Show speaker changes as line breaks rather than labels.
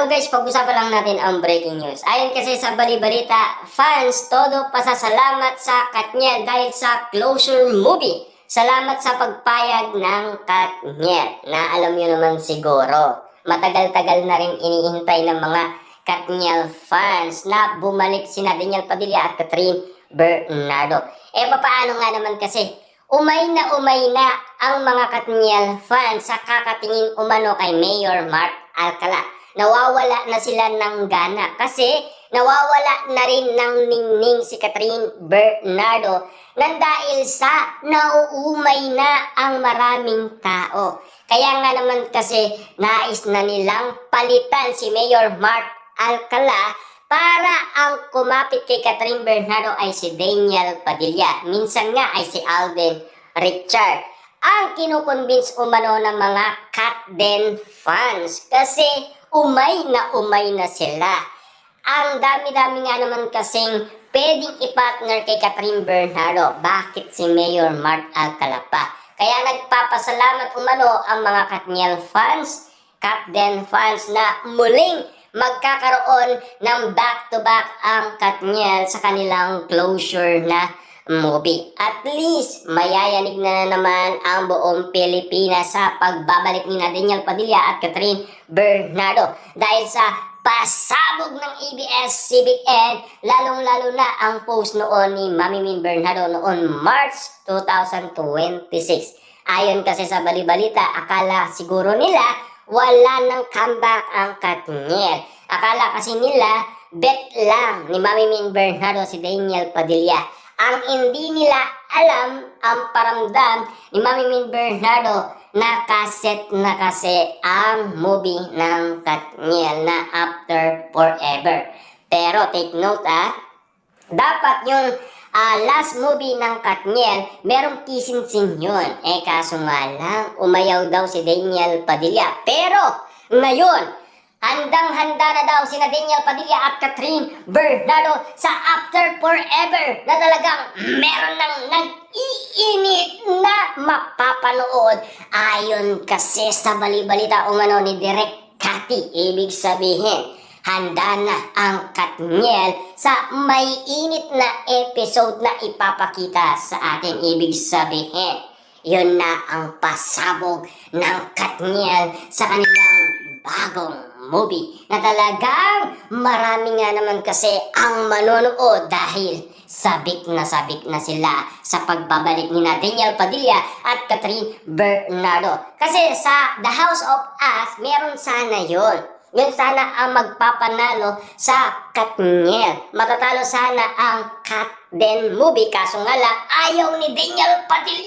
Hello guys, pag-usapan lang natin ang breaking news. Ayon kasi sa bali-balita, fans todo pasasalamat sa Katniel dahil sa closure movie. Salamat sa pagpayag ng Katniel na alam nyo naman siguro. Matagal-tagal na rin iniintay ng mga Katniel fans na bumalik sina Daniel Padilla at Catherine Bernardo. Paano nga naman kasi umay na ang mga Katniel fans sa kakatingin umano kay Mayor Mark Alcala. Nawawala na sila ng gana kasi nawawala na rin ng ningning si Catherine Bernardo nang dahil sa nauumay na ang maraming tao. Kaya nga naman kasi nais na nilang palitan si Mayor Mark Alcala para ang kumapit kay Catherine Bernardo ay si Daniel Padilla. Minsan nga ay si Alden Richard. Ang kinukonvince umano ng mga Katden fans kasi umay na sila. Ang dami-dami nga naman kasing pwedeng i-partner kay Catherine Bernardo. Bakit si Mayor Mark Alcala pa? Kaya nagpapasalamat umano ang mga Katniel fans, Katden fans na muling magkakaroon ng back-to-back ang Katniel sa kanilang closure na movie. At least, mayayanig na naman ang buong Pilipinas sa pagbabalik ni Daniel Padilla at Catherine Bernardo. Dahil sa pasabog ng ABS-CBN, lalong-lalo na ang post noon ni Mami Min Bernardo noon March 2026. Ayon kasi sa bali-balita, akala siguro nila wala nang comeback ang Katniel. Akala kasi nila bet lang ni Mami Min Bernardo si Daniel Padilla. Ang hindi nila alam, ang paramdam ni Mami Min Bernardo, nakaset na kasi ang movie ng Katniel na After Forever. Pero take note dapat yung last movie ng Katniel, merong kissing scene yun. Kaso nga lang, umayaw daw si Daniel Padilla. Pero ngayon, handang-handa na daw sina Daniel Padilla at Catherine Bernardo sa After Forever na talagang meron ng nag-iinit na mapapanood. Ayon kasi sa bali-balita umano ni Direk Cathy, ibig sabihin, handa na ang Katniel sa may init na episode na ipapakita sa atin. Ibig sabihin, yun na ang pasabog ng Katniel sa kanilang bagong movie na talagang marami nga naman kasi ang manonood dahil sabik na sila sa pagbabalik ni Daniel Padilla at Catherine Bernardo. Kasi sa The House of Us, meron sana yun. Yun sana ang magpapanalo sa Katniel. Matatalo sana ang Katden movie. Kaso nga lang, ayaw ni Daniel Padilla.